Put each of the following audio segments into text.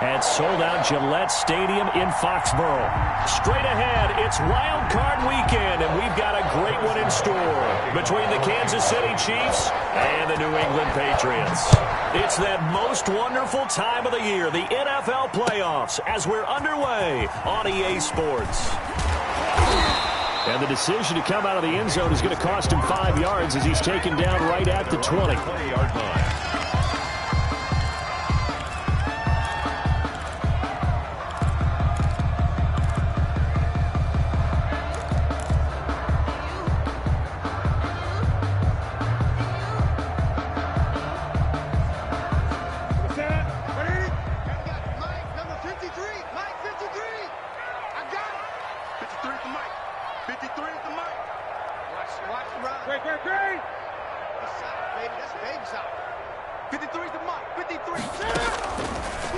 at sold-out Gillette Stadium in Foxborough. Straight ahead, it's Wildcard weekend, and we've got a great one in store between the Kansas City Chiefs and the New England Patriots. It's that most wonderful time of the year, the NFL playoffs, as we're underway on EA Sports. And the decision to come out of the end zone is going to cost him 5 yards as he's taken down right at the 20. 20-yard line.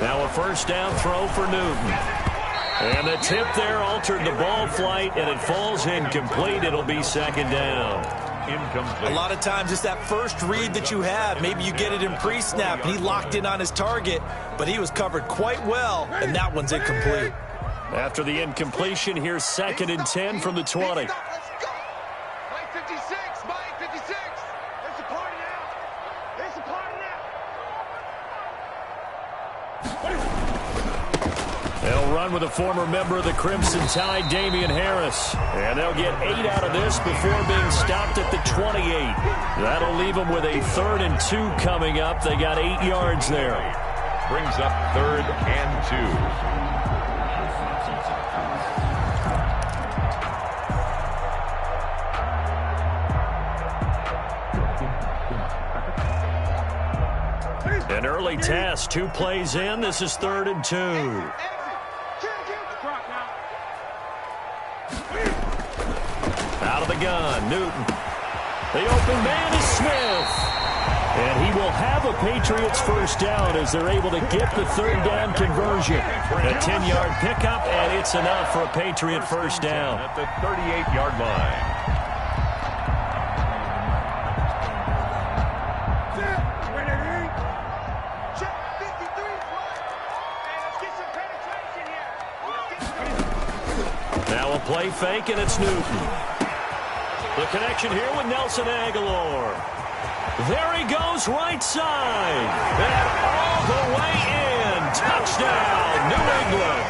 Now a first down throw for Newton. And the tip there altered the ball flight, and it falls incomplete. It'll be second down. Incomplete. A lot of times it's that first read that you have. Maybe you get it in pre-snap, and he locked in on his target, but he was covered quite well, and that one's incomplete. After the incompletion, here's 2nd and 10 from the 20. They'll run with a former member of the Crimson Tide, Damian Harris. And they'll get 8 out of this before being stopped at the 28. That'll leave them with a 3rd and 2 coming up. They got 8 yards there. Brings up 3rd and 2. An early test, 2 plays in. This is 3rd and 2. Out of the gun, Newton. The open man is Smith. And he will have a Patriots first down as they're able to get the 3rd down conversion. A 10-yard pickup, and it's enough for a Patriot first down. At the 38-yard line. Now a play fake, and it's Newton. The connection here with Nelson Aguilar. There he goes, right side. And all the way in. Touchdown, New England.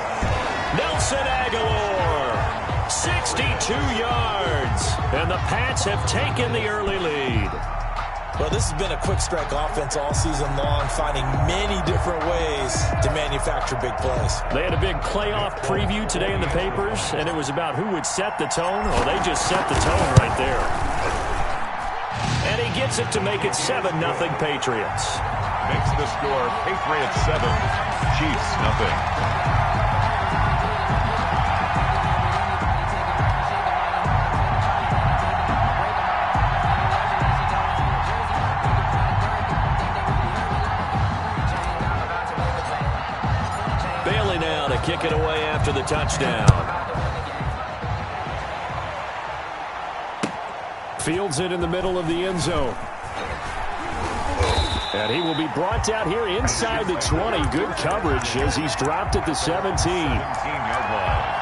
Nelson Aguilar, 62 yards. And the Pats have taken the early lead. Well, this has been a quick strike offense all season long, finding many different ways to manufacture big plays. They had a big playoff preview today in the papers, and it was about who would set the tone. Oh, they just set the tone right there. And he gets it to make it 7-0 Patriots. Makes the score Patriots 7, Chiefs nothing. Now to kick it away after the touchdown. Fields it in the middle of the end zone. And he will be brought down here inside the 20. Good coverage as he's dropped at the 17. 17-yard line.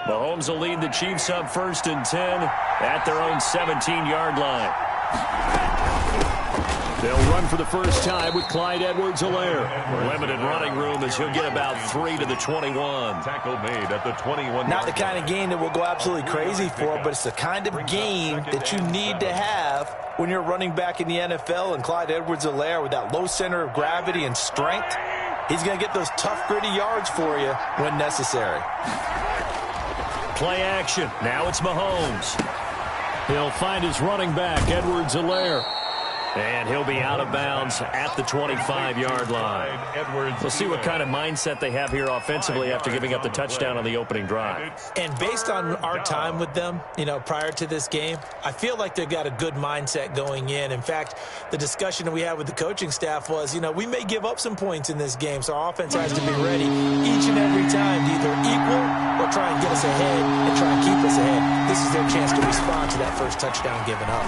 Mahomes will lead the Chiefs up 1st and 10 at their own 17-yard line. They'll run for the first time with Clyde Edwards-Helaire. Limited running room as he'll get about 3 to the 21. Tackle made at the 21. Not the kind of game that we'll go absolutely crazy for, but it's the kind of game that you need to have when you're running back in the NFL. And Clyde Edwards-Helaire, with that low center of gravity and strength, he's going to get those tough, gritty yards for you when necessary. Play action. Now it's Mahomes. He'll find his running back, Edwards-Helaire. And he'll be out of bounds at the 25-yard line. We'll see what kind of mindset they have here offensively after giving up the touchdown on the opening drive. And based on our time with them, prior to this game, I feel like they've got a good mindset going in. In fact, the discussion that we had with the coaching staff was, we may give up some points in this game, so our offense has to be ready each and every time to either equal or try and get us ahead and try and keep us ahead. This is their chance to respond to that first touchdown given up.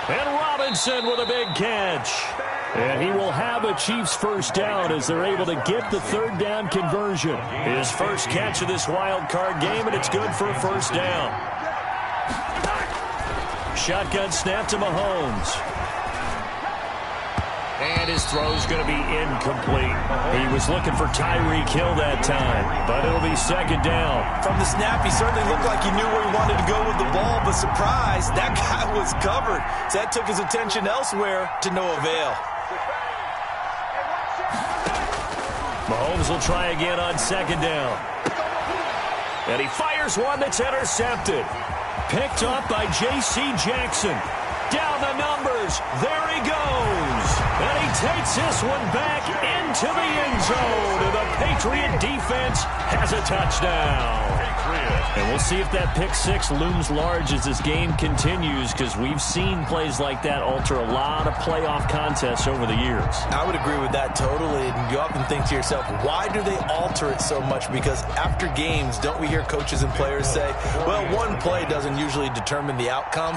And Robinson with a big catch. And he will have a Chiefs first down as they're able to get the third down conversion. His first catch of this wild card game, and it's good for a first down. Shotgun snap to Mahomes. And his throw's going to be incomplete. He was looking for Tyreek Hill that time, but it'll be second down. From the snap, he certainly looked like he knew where he wanted to go with the ball, but surprise, that guy was covered. So that took his attention elsewhere to no avail. Mahomes will try again on second down. And he fires one that's intercepted. Picked up by J.C. Jackson. Down the numbers. There he goes. And he takes this one back into the end zone. And the Patriot defense has a touchdown. And we'll see if that pick six looms large as this game continues, because we've seen plays like that alter a lot of playoff contests over the years. I would agree with that totally. And you often think to yourself, why do they alter it so much? Because after games, don't we hear coaches and players say, well, one play doesn't usually determine the outcome?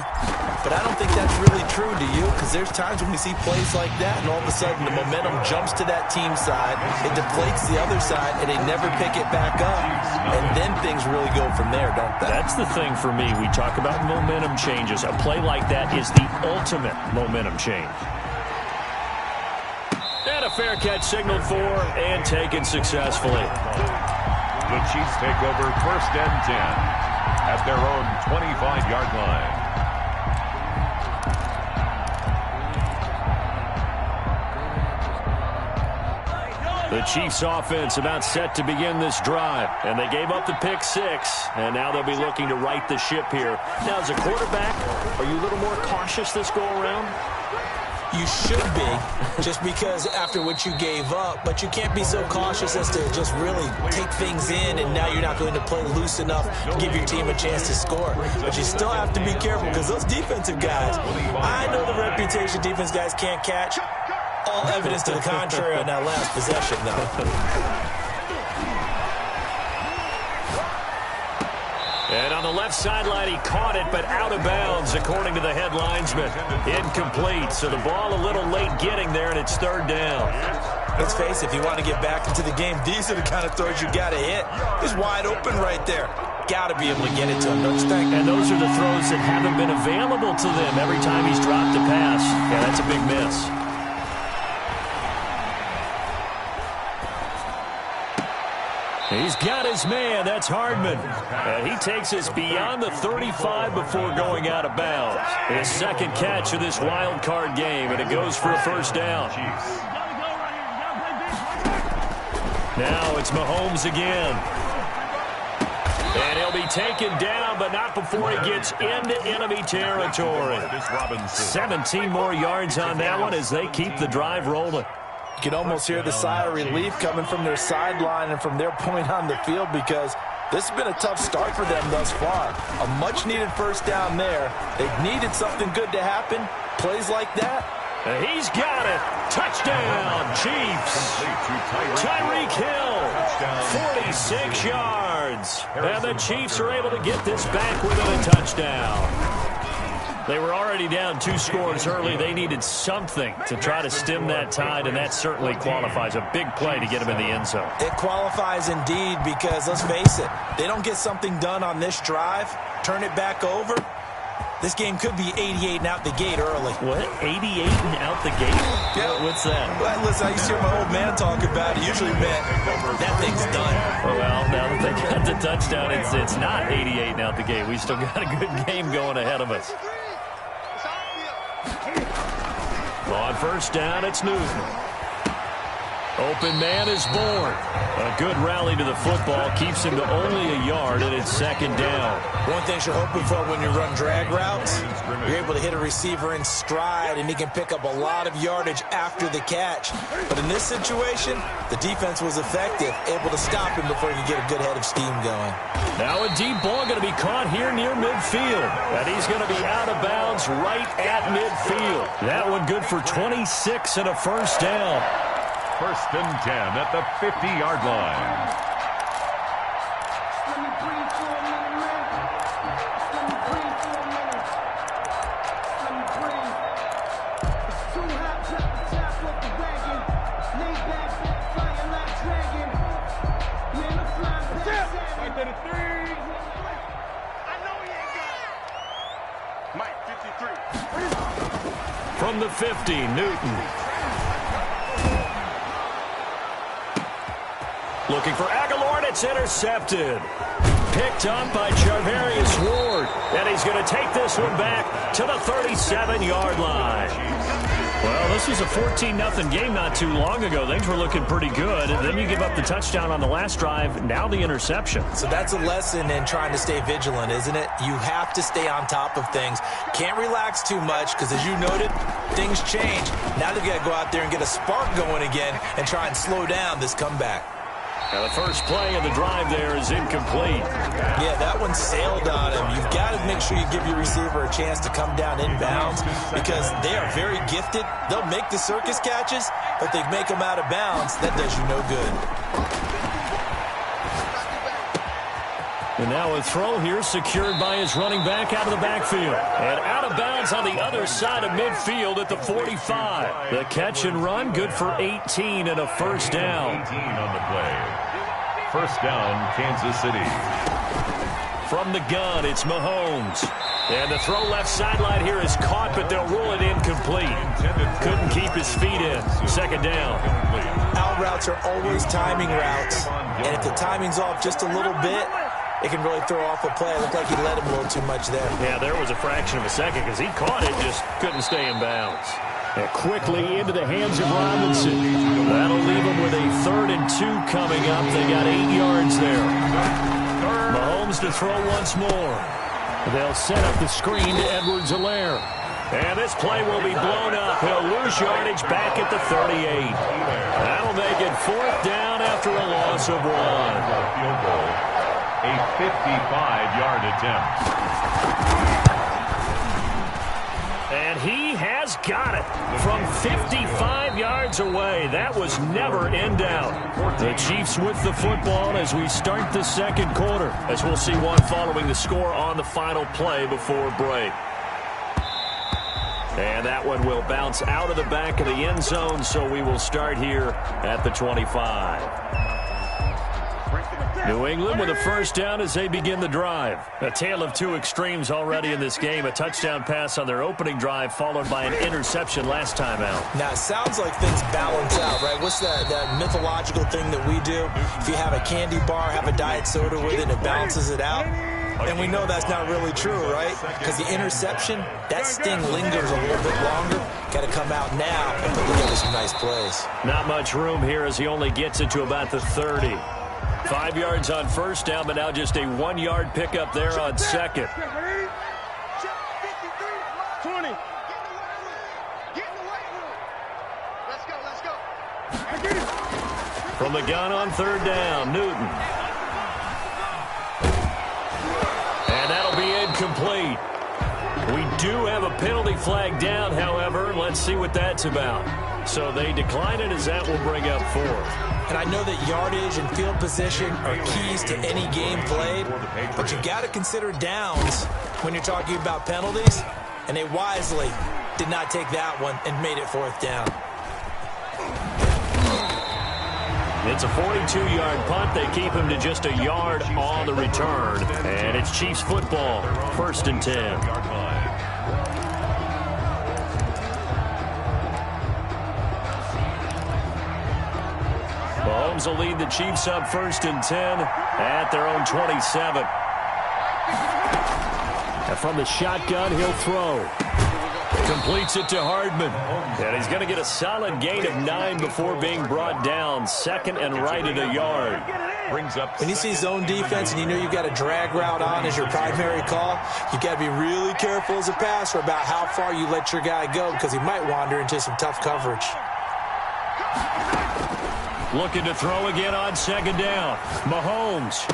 But I don't think that's really true, do you? Because there's times when we see plays like that, and all of a sudden the momentum jumps to that team side, it deflates the other side, and they never pick it back up. And then things really go from there, don't they? That's the thing for me. We talk about momentum changes. A play like that is the ultimate momentum change. And a fair catch signaled for and taken successfully. The Chiefs take over first and 10 at their own 25-yard line. The Chiefs offense about set to begin this drive, and they gave up the pick six, and now they'll be looking to right the ship here. Now, as a quarterback, are you a little more cautious this go-around? You should be, just because after what you gave up, but you can't be so cautious as to just really take things in, and now you're not going to play loose enough to give your team a chance to score. But you still have to be careful, because those defensive guys, I know the reputation defense guys can't catch. All evidence to the contrary on that last possession, though. And on the left sideline, he caught it, but out of bounds, according to the head linesman. Incomplete, so the ball a little late getting there, and it's third down. Let's face it, if you want to get back into the game, these are the kind of throws you got to hit. He's wide open right there. Got to be able to get it to him, don't you think? And those are the throws that haven't been available to them every time he's dropped a pass. Yeah, that's a big miss. He's got his man. That's Hardman. And he takes us beyond the 35 before going out of bounds. His second catch of this wild card game, and it goes for a first down. Now it's Mahomes again. And he'll be taken down, but not before he gets into enemy territory. 17 more yards on that one as they keep the drive rolling. You can almost hear the sigh of relief coming from their sideline and from their point on the field, because this has been a tough start for them thus far. A much-needed first down there. They've needed something good to happen. Plays like that. He's got it. Touchdown, Chiefs. Tyreek Hill, 46 yards. And the Chiefs are able to get this back within a touchdown. They were already down 2 scores early. They needed something to try to stem that tide, and that certainly qualifies. A big play to get them in the end zone. It qualifies indeed, because let's face it, they don't get something done on this drive, turn it back over, this game could be 88 and out the gate early. What? 88 and out the gate? Yeah. What's that? Well, listen, I used to hear my old man talk about it. Usually meant that thing's done. Well, now that they got the touchdown, it's not 88 and out the gate. We still got a good game going ahead of us. On first down, it's Newton. Open man is born. A good rally to the football keeps him to only a yard, and it's second down. One thing you're hoping for when you run drag routes, you're able to hit a receiver in stride, and he can pick up a lot of yardage after the catch. But in this situation, the defense was effective, able to stop him before he could get a good head of steam going. Now a deep ball going to be caught here near midfield. And he's going to be out of bounds right at midfield. That one good for 26 and a first down. First and 10 at the 50-yard line. From the 50, Newton. Looking for Aguilar, and it's intercepted. Picked up by Charvarius Ward. And he's going to take this one back to the 37-yard line. Well, this was a 14-0 game not too long ago. Things were looking pretty good. And then you give up the touchdown on the last drive. Now the interception. So that's a lesson in trying to stay vigilant, isn't it? You have to stay on top of things. Can't relax too much because, as you noted, things change. Now they've got to go out there and get a spark going again and try and slow down this comeback. Now the first play of the drive there is incomplete. Yeah, that one sailed on him. You've got to make sure you give your receiver a chance to come down inbounds because they are very gifted. They'll make the circus catches, but they make them out of bounds. That does you no good. And now a throw here secured by his running back out of the backfield. And out of bounds on the other side of midfield at the 45. The catch and run good for 18 and a first down. 18 on the play. First down, Kansas City. From the gun, it's Mahomes. And the throw left sideline here is caught, but they'll rule it incomplete. Couldn't keep his feet in. Second down. Out routes are always timing routes. And if the timing's off just a little bit, it can really throw off a play. It looked like he let him a little too much there. Yeah, there was a fraction of a second because he caught it, just couldn't stay in bounds. And quickly into the hands of Robinson. That'll leave him with a 3rd and 2 coming up. They got 8 yards there. Mahomes to throw once more. They'll set up the screen to Edwards-Helaire. And this play will be blown up. He'll lose yardage back at the 38. That'll make it 4th down after a loss of 1. Field goal. A 55-yard attempt. And he has got it from 55 yards away. That was never in doubt. The Chiefs with the football as we start the second quarter, as we'll see one following the score on the final play before break. And that one will bounce out of the back of the end zone, so we will start here at the 25. New England with a first down as they begin the drive. A tale of two extremes already in this game. A touchdown pass on their opening drive followed by an interception last time out. Now, it sounds like things balance out, right? What's that mythological thing that we do? If you have a candy bar, have a diet soda with it, it balances it out. And we know that's not really true, right? Because the interception, that sting lingers a little bit longer. Got to come out now and put together some nice plays. Not much room here as he only gets it to about the 30. 5 yards on first down, but now just a 1-yard pickup there on second. 20. From the gun on third down, Newton. And that'll be incomplete. We do have a penalty flag down, however. Let's see what that's about. So they decline it as that will bring up 4th. And I know that yardage and field position are keys to any game played, but you've got to consider downs when you're talking about penalties, and they wisely did not take that one and made it 4th down. It's a 42-yard punt. They keep him to just a yard on the return, and it's Chiefs football, 1st and 10. Mahomes will lead the Chiefs up 1st and 10 at their own 27. And from the shotgun, he'll throw. Completes it to Hardman. And he's going to get a solid gain of 9 before being brought down. Second and right at a yard. Brings up when you see zone defense and you know you've got a drag route on as your primary call, you've got to be really careful as a passer about how far you let your guy go because he might wander into some tough coverage. Looking to throw again on second down. Mahomes.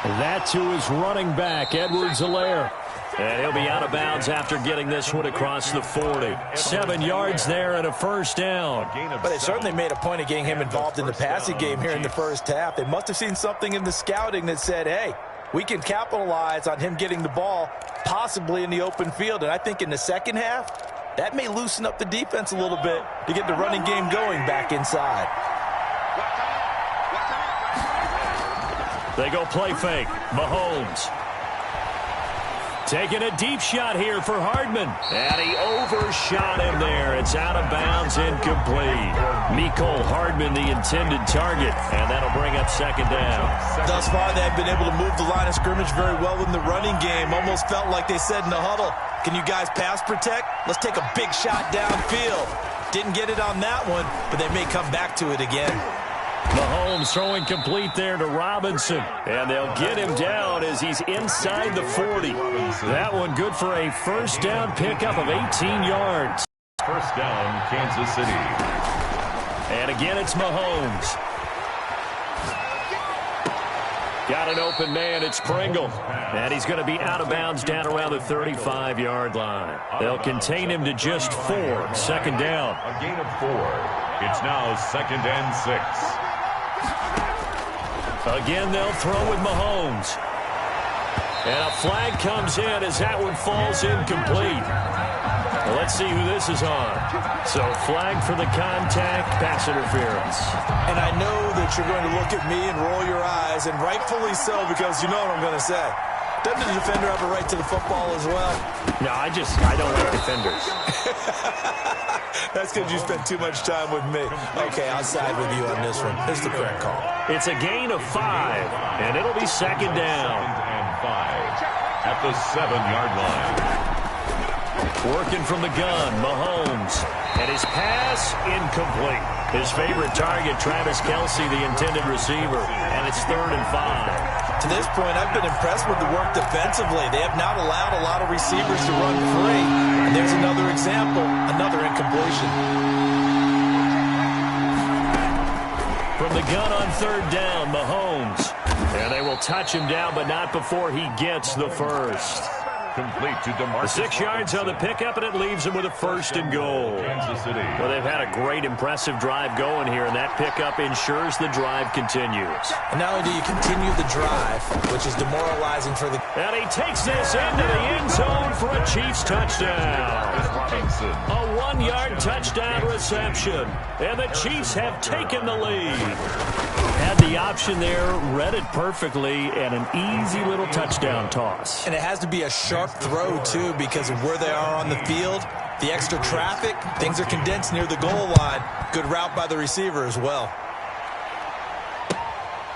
That's to his running back, Edwards-Helaire. And he'll be out of bounds after getting this one across the 40. 7 yards there and a first down. But they certainly made a point of getting him involved in the passing game here in the first half. They must have seen something in the scouting that said, hey, we can capitalize on him getting the ball possibly in the open field. And I think in the second half, that may loosen up the defense a little bit to get the running game going back inside. They go play fake. Mahomes. Taking a deep shot here for Hardman. And he overshot him there. It's out of bounds, incomplete. Mecole Hardman, the intended target. And that'll bring up second down. Thus far, they've been able to move the line of scrimmage very well in the running game. Almost felt like they said in the huddle, can you guys pass protect? Let's take a big shot downfield. Didn't get it on that one, but they may come back to it again. Mahomes throwing complete there to Robinson. And they'll get him down as he's inside the 40. That one good for a first down pickup of 18 yards. First down, Kansas City. And again, it's Mahomes. Got an open man. It's Pringle. And he's going to be out of bounds down around the 35-yard line. They'll contain him to just 4. Second down. A gain of 4. It's now second and 6. Again, they'll throw with Mahomes. And a flag comes in as that one falls incomplete. Well, let's see who this is on. So, flag for the contact, pass interference. And I know that you're going to look at me and roll your eyes, and rightfully so, because you know what I'm going to say. Doesn't the defender have a right to the football as well? No, I don't like defenders. That's because you spent too much time with me. Okay, I'll side with you on this one. It's the correct call. It's a gain of 5, and it'll be second down. Second and 5 at the 7-yard line. Working from the gun, Mahomes. And his pass, incomplete. His favorite target, Travis Kelce, the intended receiver. And it's 3rd and 5. To this point, I've been impressed with the work defensively. They have not allowed a lot of receivers to run free. And there's another example, another incompletion. From the gun on 3rd down, Mahomes. And they will touch him down, but not before he gets the first. Complete to DeMarcus. 6 yards on the pickup, and it leaves them with a 1st and goal. Kansas City. Well, they've had a great, impressive drive going here, and that pickup ensures the drive continues. And not only do you continue the drive, which is demoralizing for the... And he takes this into the end zone for a Chiefs touchdown. Robinson. A 1-yard touchdown reception, and the Chiefs have taken the lead. Had the option there, read it perfectly, and an easy little touchdown toss. And it has to be a sharp throw, too, because of where they are on the field. The extra traffic, things are condensed near the goal line. Good route by the receiver as well.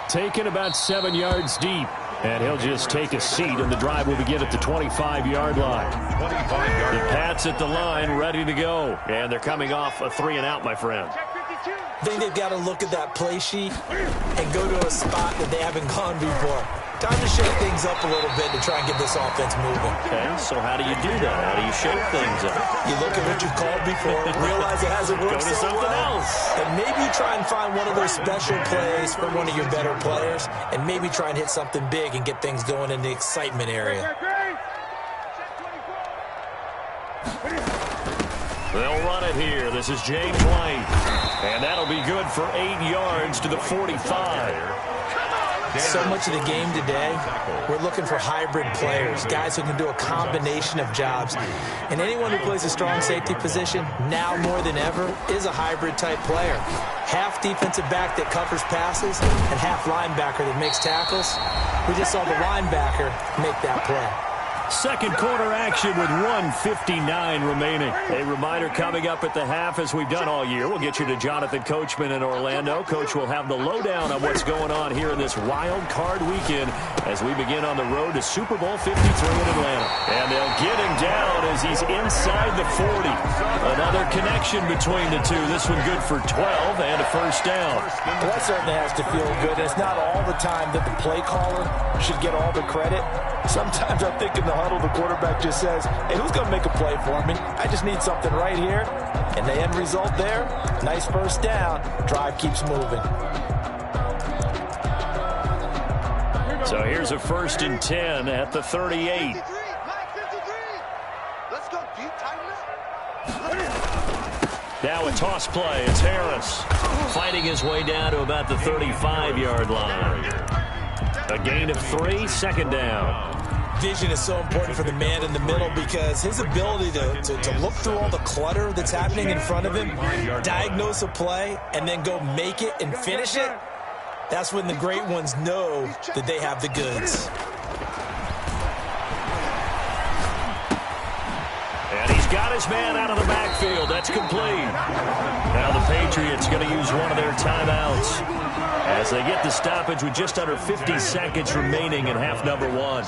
Taken about 7 yards deep. And he'll just take a seat, and the drive will begin at the 25-yard line. 25-yard. The Pats at the line, ready to go. And they're coming off a 3-and-out, my friend. I think they've got to look at that play sheet and go to a spot that they haven't gone before. Time to shake things up a little bit to try and get this offense moving. Okay, so how do you do that? How do you shake things up? You look at what you've called before, realize it hasn't worked Go to so something well, else. and maybe you try and find one of those special plays from one of your better players, and maybe try and hit something big and get things going in the excitement area. They'll run it here. This is James White. And that'll be good for 8 yards to the 45. So much of the game today, we're looking for hybrid players, guys who can do a combination of jobs. And anyone who plays a strong safety position, now more than ever, is a hybrid-type player. Half defensive back that covers passes and half linebacker that makes tackles. We just saw the linebacker make that play. Second quarter action with 1:59 remaining. A reminder coming up at the half, as we've done all year. We'll get you to Jonathan Coachman in Orlando. Coach will have the lowdown on what's going on here in this wild card weekend as we begin on the road to Super Bowl 53 in Atlanta. And they'll get him down as he's inside the 40. Another connection between the two. This one good for 12 and a first down. Well, that certainly has to feel good. It's not all the time that the play caller should get all the credit. Sometimes I think in the huddle, the quarterback just says, hey, who's going to make a play for me? I just need something right here. And the end result there, nice first down. Drive keeps moving. So here's a 1st and 10 at the 38. Let's go deep, tighten Now a toss play. It's Harris fighting his way down to about the 35-yard line. A gain of 3, second down. Vision is so important for the man in the middle because his ability to look through all the clutter that's happening in front of him, diagnose a play, and then go make it and finish it, that's when the great ones know that they have the goods. And he's got his man out of the backfield. That's complete. Now the Patriots going to use one of their timeouts as they get the stoppage with just under 50 seconds remaining in half number 1.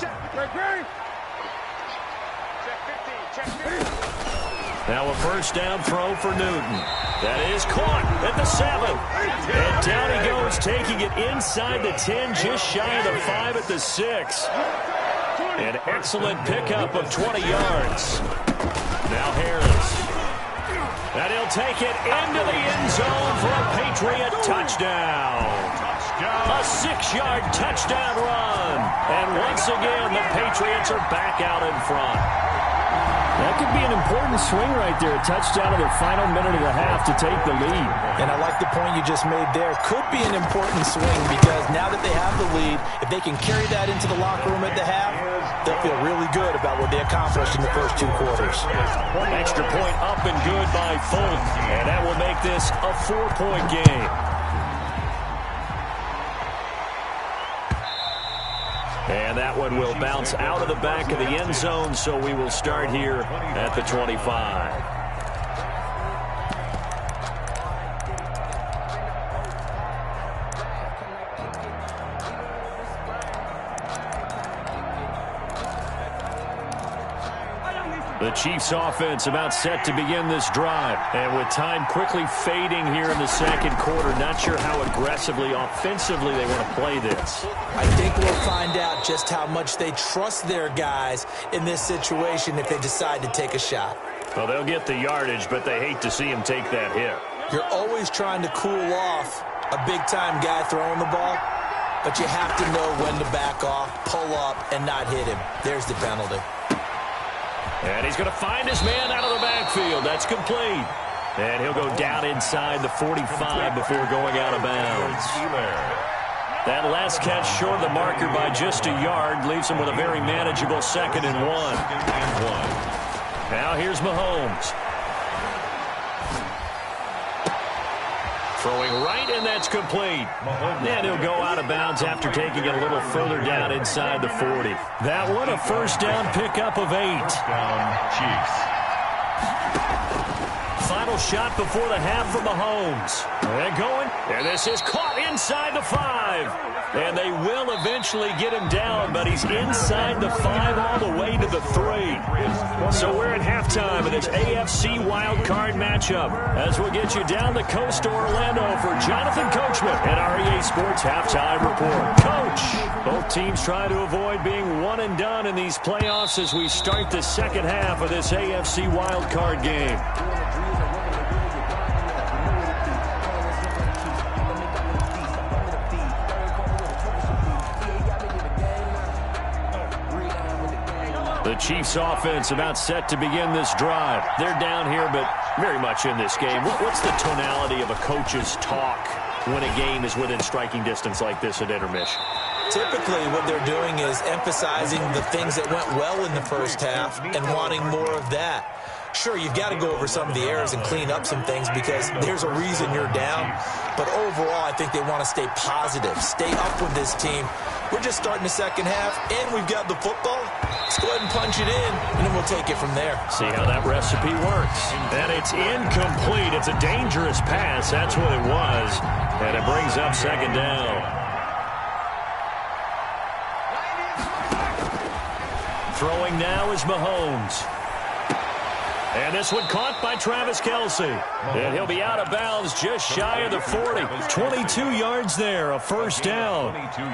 Now a first down throw for Newton. That is caught at the 7. And down he goes, taking it inside the 10, just shy of the 5 at the 6. An excellent pickup of 20 yards. Now Harris. And he'll take it into the end zone for a Patriot touchdown. A 6-yard touchdown run. And once again, the Patriots are back out in front. That could be an important swing right there. A touchdown in the final minute of the half to take the lead. And I like the point you just made there. Could be an important swing because now that they have the lead, if they can carry that into the locker room at the half, they'll feel really good about what they accomplished in the first 2 quarters. Extra point up and good by Folk. And that will make this a 4-point game. And that one will bounce out of the back of the end zone, so we will start here at the 25. The Chiefs offense about set to begin this drive. And with time quickly fading here in the second quarter, not sure how aggressively, offensively they want to play this. I think we'll find out just how much they trust their guys in this situation if they decide to take a shot. Well, they'll get the yardage, but they hate to see him take that hit. You're always trying to cool off a big-time guy throwing the ball, but you have to know when to back off, pull up, and not hit him. There's the penalty. And he's going to find his man out of the backfield. That's complete. And he'll go down inside the 45 before going out of bounds. That last catch short of the marker by just a yard leaves him with a very manageable 2nd and 1. Now here's Mahomes. Throwing right, and that's complete. And he'll go out of bounds after taking it a little further down inside the 40. That one, a first down pickup of 8. Chiefs. Final shot before the half for Mahomes. And going, and this is caught inside the 5. And they will eventually get him down, but he's inside the 5 all the way to the 3. So we're at halftime of this AFC wildcard matchup as we'll get you down the coast to Orlando for Jonathan Coachman at our EA Sports Halftime Report. Coach, both teams try to avoid being one and done in these playoffs as we start the second half of this AFC wildcard game. The Chiefs offense about set to begin this drive. They're down here, but very much in this game. What's the tonality of a coach's talk when a game is within striking distance like this at intermission? Typically, what they're doing is emphasizing the things that went well in the first half and wanting more of that. Sure, you've got to go over some of the errors and clean up some things because there's a reason you're down. But overall, I think they want to stay positive, stay up with this team. We're just starting the second half, and we've got the football. Let's go ahead and punch it in, and then we'll take it from there. See how that recipe works. And it's incomplete. It's a dangerous pass. That's what it was. And it brings up second down. Throwing now is Mahomes. And this one caught by Travis Kelce. And he'll be out of bounds just shy of the 40. 22 yards there, a first down.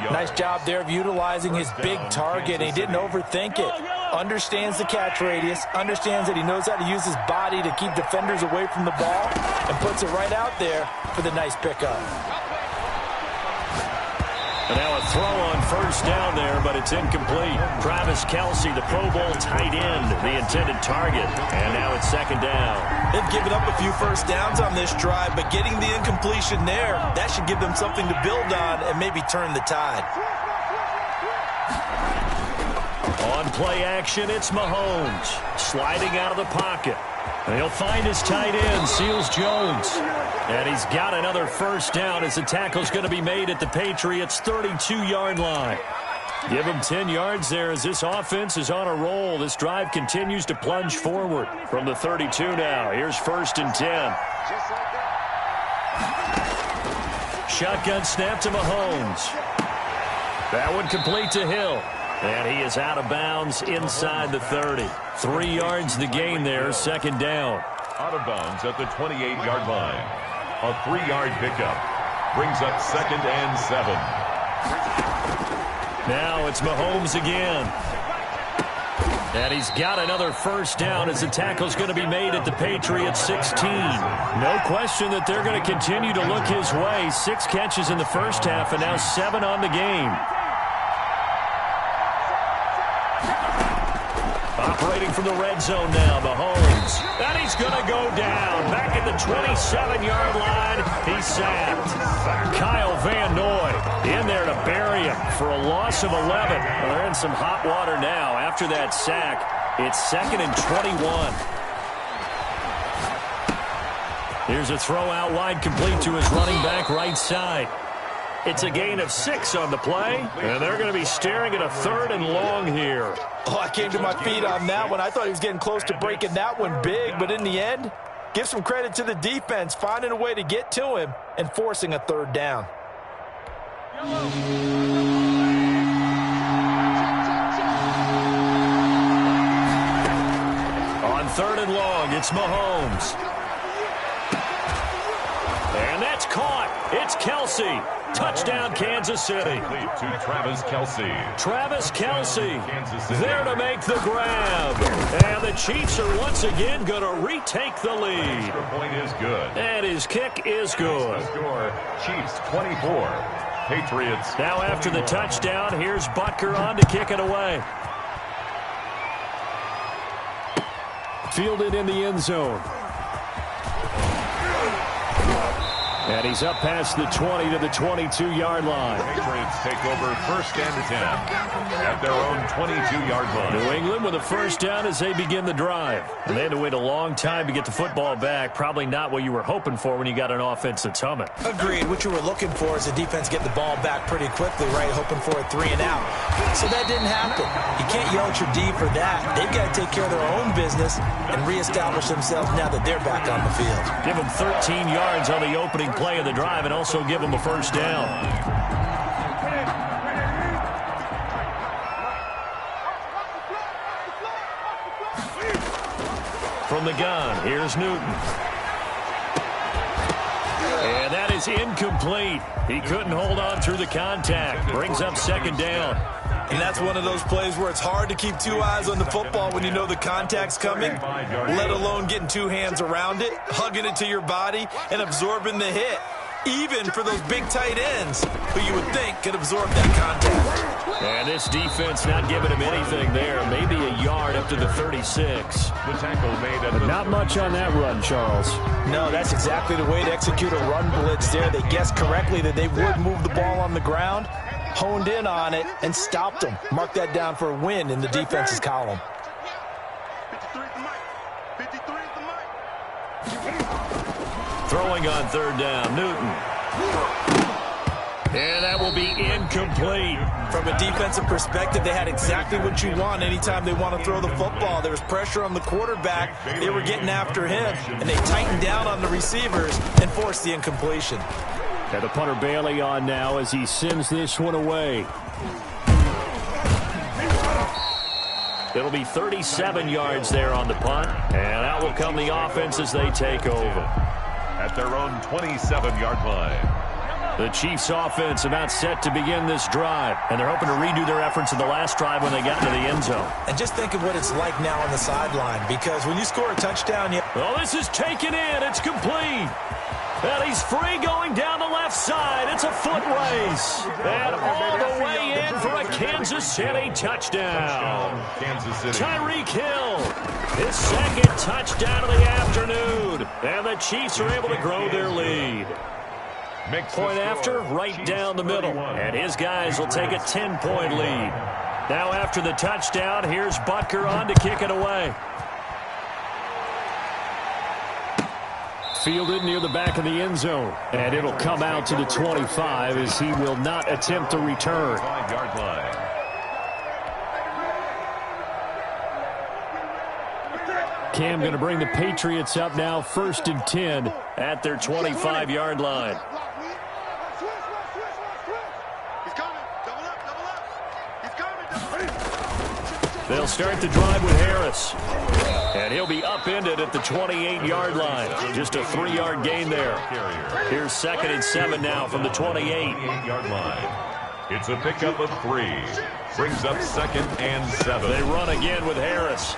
Nice job there of utilizing his big target, and he didn't overthink it. Understands the catch radius, understands that he knows how to use his body to keep defenders away from the ball, and puts it right out there for the nice pickup. And now a throw on first down there, but it's incomplete. Travis Kelce, the Pro Bowl tight end, the intended target. And now it's second down. They've given up a few first downs on this drive, but getting the incompletion there, that should give them something to build on and maybe turn the tide. On play action, it's Mahomes. Sliding out of the pocket. And he'll find his tight end, Seals Jones. And he's got another first down as the tackle's going to be made at the Patriots' 32-yard line. Give him 10 yards there as this offense is on a roll. This drive continues to plunge forward from the 32 now. Here's first and 10. Shotgun snap to Mahomes. That one complete to Hill. And he is out of bounds inside the 30. 3 yards the gain there, second down. Out of bounds at the 28-yard line. A 3-yard pickup brings up second and 7. Now it's Mahomes again. And he's got another first down as the tackle's going to be made at the Patriots' 16. No question that they're going to continue to look his way. 6 catches in the first half and now 7 on the game. Operating from the red zone now, Mahomes. And he's going to go down. Back at the 27-yard line, he's sacked. Kyle Van Noy in there to bury him for a loss of 11. Well, they're in some hot water now. After that sack, it's second and 21. Here's a throw out wide complete to his running back right side. It's a gain of 6 on the play, and they're going to be staring at a 3rd and long here. Oh, I came to my feet on that one. I thought he was getting close to breaking that one big, but in the end, give some credit to the defense, finding a way to get to him and forcing a 3rd down. On 3rd and long, it's Mahomes. And that's caught. It's Kelce. Touchdown, Kansas City. To Travis Kelce. Travis Kelce there to make the grab. And the Chiefs are once again going to retake the lead. Extra point is good. And his kick is good. Score, Chiefs 24. Patriots. Now after the touchdown, here's Butker on to kick it away. Fielded in the end zone. And he's up past the 20 to the 22-yard line. Patriots take over first and 10 at their own 22-yard line. New England with a first down as they begin the drive. And they had to wait a long time to get the football back. Probably not what you were hoping for when you got an offense that's humming. Agreed. What you were looking for is the defense get the ball back pretty quickly, right? Hoping for a 3 and out. So that didn't happen. You can't yell at your D for that. They've got to take care of their own business and reestablish themselves now that they're back on the field. Give them 13 yards on the opening play of the drive and also give them a first down. From the gun, here's Newton. And that is incomplete. He couldn't hold on through the contact. Brings up second down. And that's one of those plays where it's hard to keep 2 eyes on the football when you know the contact's coming, let alone getting 2 hands around it, hugging it to your body, and absorbing the hit. Even for those big tight ends who you would think could absorb that contact. And this defense not giving him anything there. Maybe a yard up to the 36. The tackle made at but not much on that run, Charles. No, that's exactly the way to execute a run blitz there. They guessed correctly that they would move the ball on the ground, honed in on it, and stopped them. Mark that down for a win in the defense's column. 53. Throwing on third down, Newton. And that will be incomplete. From a defensive perspective, they had exactly what you want anytime they want to throw the football. There was pressure on the quarterback. They were getting after him, and they tightened down on the receivers and forced the incompletion. And the punter Bailey on now as he sends this one away. It'll be 37 yards there on the punt, and out will come the offense as they take over. At their own 27-yard line. The Chiefs offense about set to begin this drive, and they're hoping to redo their efforts in the last drive when they got into the end zone. And just think of what it's like now on the sideline, because when you score a touchdown, Oh, this is taken in. It's complete. And he's free going down the left side. It's a foot race. And all the way in for a Kansas City touchdown. Kansas City. Tyreek Hill, his second touchdown of the afternoon. And the Chiefs are able to grow their lead. Point after, right down the middle. And his guys will take a 10-point lead. Now after the touchdown, here's Butker on to kick it away. Fielded near the back of the end zone. And it'll come out to the 25 as he will not attempt to return. 5-yard line. Cam going to bring the Patriots up now 1st and 10 at their 25-yard line. They'll start the drive with Harris. And he'll be upended at the 28-yard line. Just a 3-yard gain there. Here's 2nd and 7 now from the 28-yard line. It's a pickup of 3. Brings up 2nd and 7. They run again with Harris.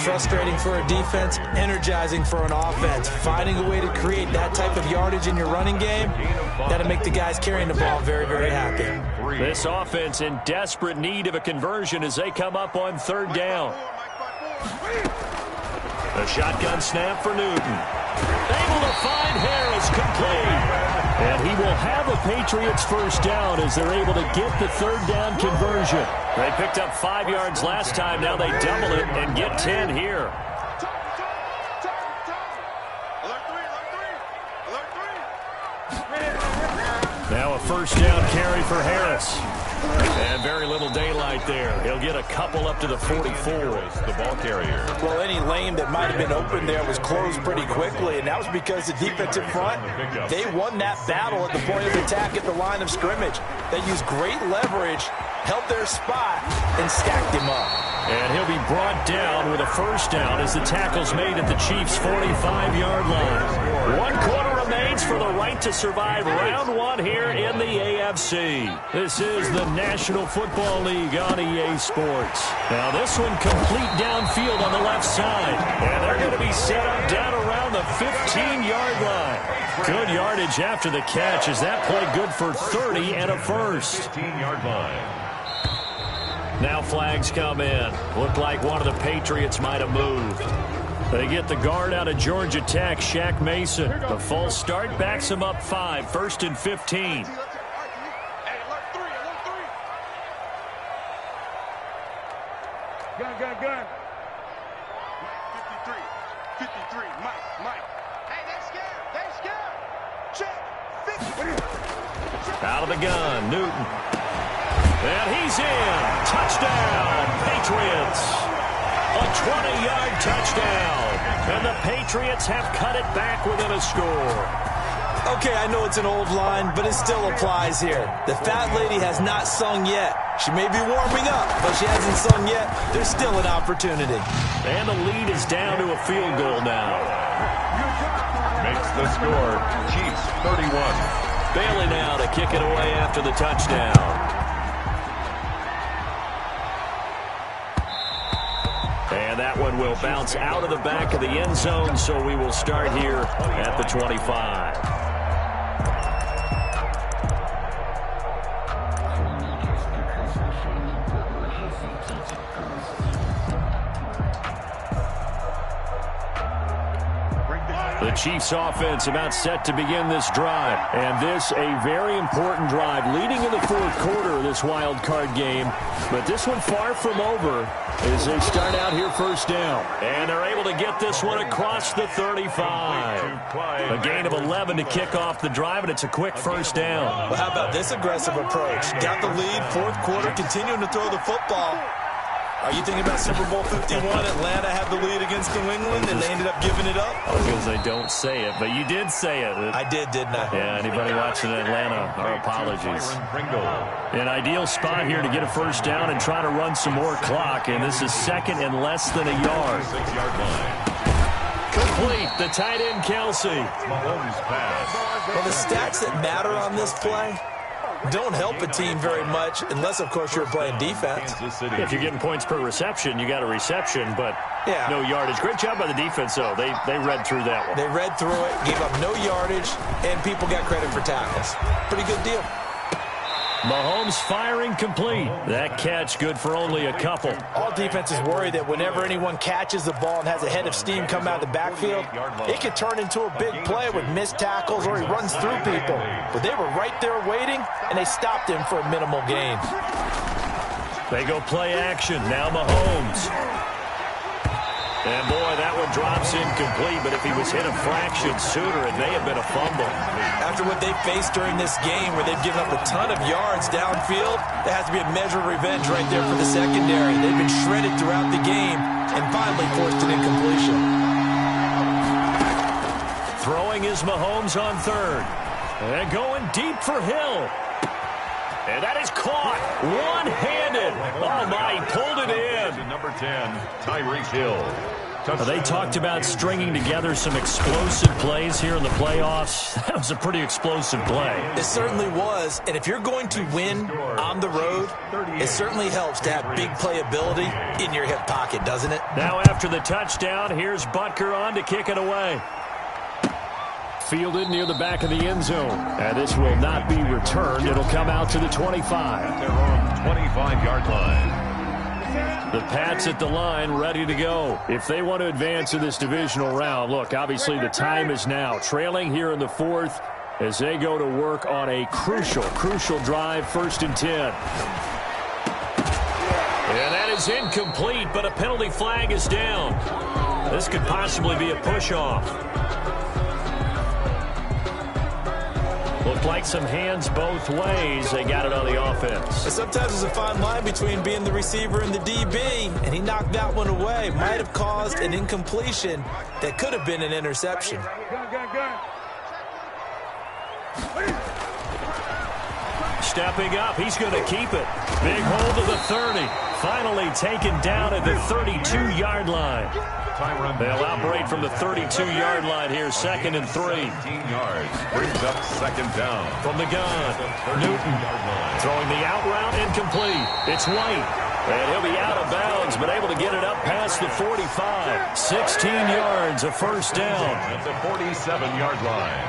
Frustrating for a defense, energizing for an offense. Finding a way to create that type of yardage in your running game, that'll make the guys carrying the ball very, very happy. This offense in desperate need of a conversion as they come up on 3rd down. A shotgun snap for Newton. Able to find Harris, complete. And he will have a Patriots 1st down as they're able to get the 3rd down conversion. They picked up 5 yards last time. Now they double it and get 10 here. Now a 1st down carry for Harris. And very little daylight there. He'll get a couple up to the 44. The ball carrier. Well, any lane that might have been open there was closed pretty quickly, and that was because the defensive front, they won that battle at the point of attack at the line of scrimmage. They used great leverage, held their spot, and stacked him up. And he'll be brought down with a 1st down as the tackle's made at the Chiefs' 45-yard line. 1 quarter remains for the right to survive round 1 here in the AFC. This is the National Football League on EA Sports. Now this one complete downfield on the left side. And they're going to be set up down around the 15-yard line. Good yardage after the catch as that play good for 30 and a 1st. 15-yard line. Now flags come in. Looked like one of the Patriots might have moved. They get the guard out of Georgia Tech, Shaq Mason. The false start backs him up 5, 1st and 15. Gun. 53, Mike. Hey, they scared. Check, 50. Out of the gun, Newton. And he's in. Touchdown, Patriots. A 20-yard touchdown. And the Patriots have cut it back within a score. Okay, I know it's an old line, but it still applies here. The fat lady has not sung yet. She may be warming up, but she hasn't sung yet. There's still an opportunity. And the lead is down to a field goal now. Makes the score. Chiefs 31. Bailey now to kick it away after the touchdown. And that one will bounce out of the back of the end zone, so we will start here at the 25. The Chiefs offense about set to begin this drive. And this a very important drive leading in the fourth quarter of this wild card game. But this one far from over as they start out here first down. And they're able to get this one across the 35. A gain of 11 to kick off the drive, and it's a quick first down. Well, how about this aggressive approach? Got the lead, fourth quarter, continuing to throw the football. Are you thinking about Super Bowl 51? Atlanta had the lead against New England, and they ended up giving it up? Because they don't say it, but you did say it. I did, didn't I? Yeah, anybody watching Atlanta, our apologies. An ideal spot here to get a first down and try to run some more clock, and this is second and less than a yard. 6-yard line. Complete, the tight end, Kelsey. Mahomes pass. Well, the stats that matter on this play don't help a team very much unless, of course, you're playing defense. If you're getting points per reception, you got a reception, but no yardage. Great job by the defense, though. They read through that one. They read through it, gave up no yardage, and people got credit for tackles. Pretty good deal. Mahomes firing complete. That catch good for only a couple. All defenses worry that whenever anyone catches the ball and has a head of steam come out of the backfield, it could turn into a big play with missed tackles or he runs through people. But they were right there waiting, and they stopped him for a minimal gain. They go play action. Now Mahomes. And, boy, that one drops incomplete, but if he was hit a fraction sooner, it may have been a fumble. After what they faced during this game where they've given up a ton of yards downfield, there has to be a measure of revenge right there for the secondary. They've been shredded throughout the game and finally forced an incompletion. Throwing is Mahomes on third. And going deep for Hill. And that is caught one-handed. Oh, my, he pulled it in. Number 10, Tyreek Hill. They talked about stringing together some explosive plays here in the playoffs. That was a pretty explosive play. It certainly was. And if you're going to win on the road, it certainly helps to have big playability in your hip pocket, doesn't it? Now after the touchdown, here's Butker on to kick it away. Fielded near the back of the end zone. And this will not be returned. It'll come out to the 25. Their own 25-yard line. The Pats at the line, ready to go. If they want to advance in this divisional round, look, obviously the time is now. Trailing here in the fourth as they go to work on a crucial drive, 1st and 10. And that is incomplete, but a penalty flag is down. This could possibly be a push-off. Looked like some hands both ways. They got it on the offense. Sometimes there's a fine line between being the receiver and the DB, and he knocked that one away. Might have caused an incompletion that could have been an interception. Stepping up, he's going to keep it. Big hold of the 30. Finally taken down at the 32-yard line. They'll operate from the 32-yard line here, 2nd and 3. 18 yards, brings up 2nd down. From the gun, Newton throwing the out route incomplete. It's White, and he'll be out of bounds, but able to get it up past the 45. 16 yards, a first down. At the 47-yard line.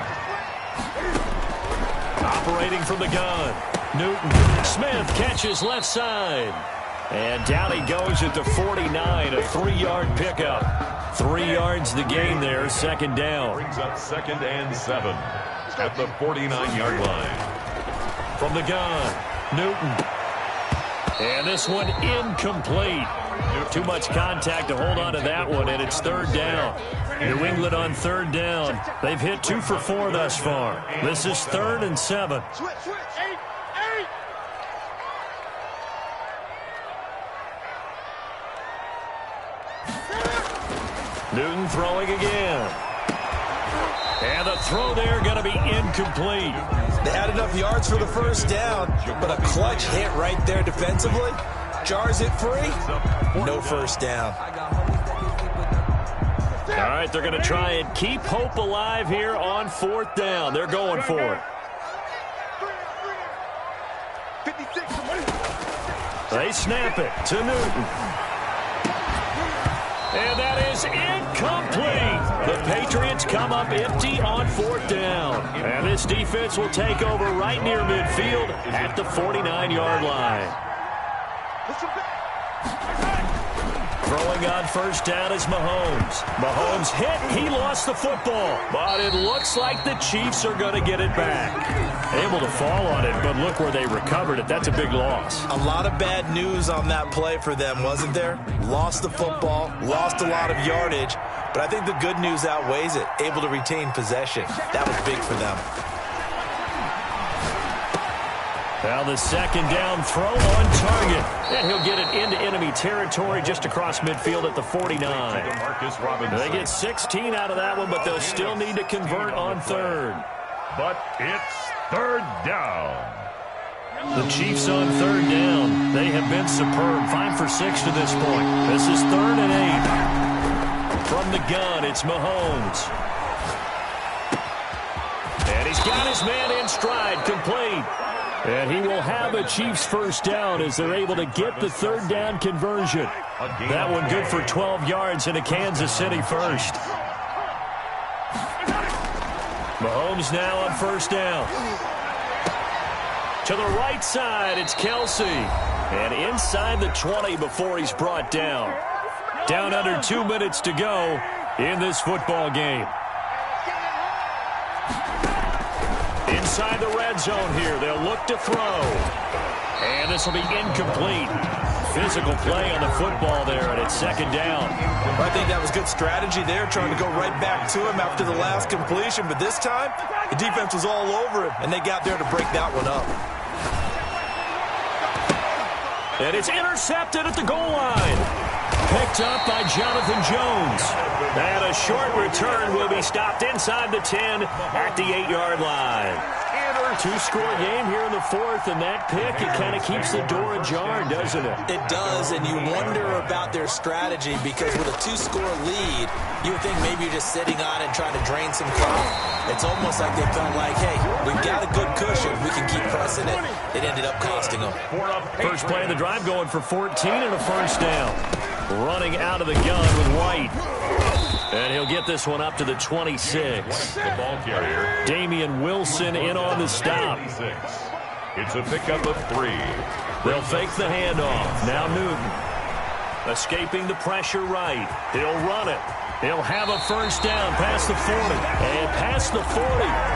Operating from the gun, Newton. Smith catches left side. And down he goes at the 49, a 3-yard pickup. 3 yards the gain there, 2nd down. Brings up 2nd and 7 at the 49-yard line. From the gun, Newton. And this one incomplete. Too much contact to hold on to that one, and it's 3rd down. New England on 3rd down. They've hit 2 for 4 thus far. This is 3rd and 7. Newton throwing again. And the throw there going to be incomplete. They had enough yards for the first down, but a clutch hit right there defensively jars it free. No first down. All right, they're going to try and keep hope alive here on 4th down. They're going for it. They snap it to Newton. And that is incomplete. The Patriots come up empty on 4th down. And this defense will take over right near midfield at the 49-yard line. Throwing on first down is Mahomes. Mahomes hit. He lost the football. But it looks like the Chiefs are going to get it back. Able to fall on it, but look where they recovered it. That's a big loss. A lot of bad news on that play for them, wasn't there? Lost the football, lost a lot of yardage, but I think the good news outweighs it. Able to retain possession. That was big for them. Now the second down throw on target. And he'll get it into enemy territory just across midfield at the 49. They get 16 out of that one, but they'll still need to convert on third. But it's third down. The Chiefs on third down. They have been superb. 5 for 6 to this point. This is 3rd and 8. From the gun, it's Mahomes. And he's got his man in stride, complete. And he will have a Chiefs first down as they're able to get the third down conversion. That one good for 12 yards and a Kansas City first. Mahomes now on first down. To the right side, it's Kelsey. And inside the 20 before he's brought down. Down under 2 minutes to go in this football game. Inside the red zone here, they'll look to throw. And this will be incomplete. Physical play on the football there, and it's second down. I think that was good strategy there, trying to go right back to him after the last completion. But this time, the defense was all over him, and they got there to break that one up. And it's intercepted at the goal line. Picked up by Jonathan Jones. And a short return will be stopped inside the 10 at the 8-yard line. Two-score game here in the fourth, and that pick, it kind of keeps the door ajar, doesn't it? It does, and you wonder about their strategy because with a 2-score lead, you would think maybe you're just sitting on it and trying to drain some clock. It's almost like they felt like, hey, we've got a good cushion. We can keep pressing it. It ended up costing them. First play of the drive going for 14 and a first down. Running out of the gun with White. And he'll get this one up to the 26. The ball carrier. Damian Wilson in on the stop. It's a pickup of 3. They'll fake the handoff. Now Newton. Escaping the pressure right. He'll run it. He'll have a first down past the 40. And past the 40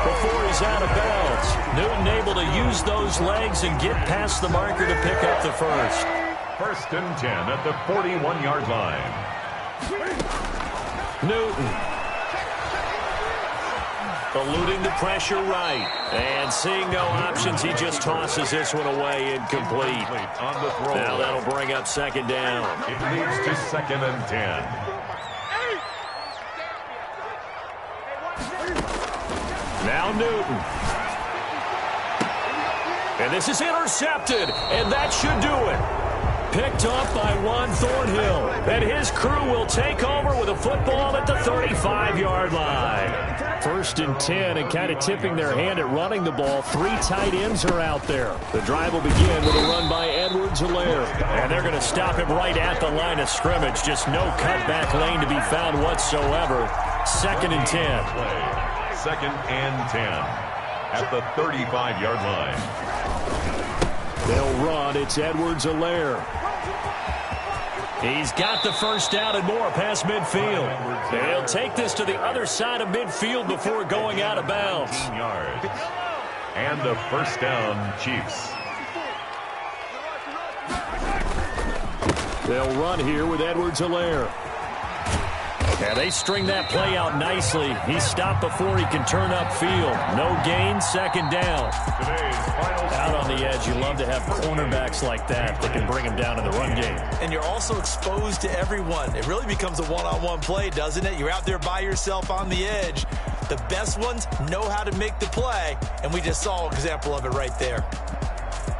before he's out of bounds. Newton able to use those legs and get past the marker to pick up the first. First and 10 at the 41-yard line. Newton. Eluding the pressure right. And seeing no options, he just tosses this one away incomplete. On the throw. Now that'll bring up second down. It leads to 2nd and 10. Now Newton. And this is intercepted. And that should do it. Picked up by Juan Thornhill. And his crew will take over with a football at the 35-yard line. First and 10, and kind of tipping their hand at running the ball. 3 tight ends are out there. The drive will begin with a run by Edwards-Helaire. And they're going to stop him right at the line of scrimmage. Just no cutback lane to be found whatsoever. 2nd and 10. 2nd and 10 at the 35-yard line. They'll run. It's Edwards-Helaire. He's got the first down and more past midfield. They'll take this to the other side of midfield before going out of bounds. 15 yards. And the first down, Chiefs. They'll run here with Edwards-Helaire. Yeah, they string that play out nicely. He's stopped before he can turn upfield. No gain, second down. Out on the edge, you love to have cornerbacks like that that can bring him down in the run game. And you're also exposed to everyone. It really becomes a one-on-one play, doesn't it? You're out there by yourself on the edge. The best ones know how to make the play, and we just saw an example of it right there.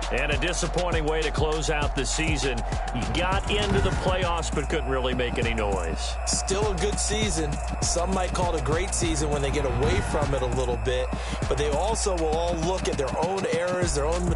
And a disappointing way to close out the season. You got into the playoffs but couldn't really make any noise. Still a good season. Some might call it a great season when they get away from it a little bit. But they also will all look at their own errors, their own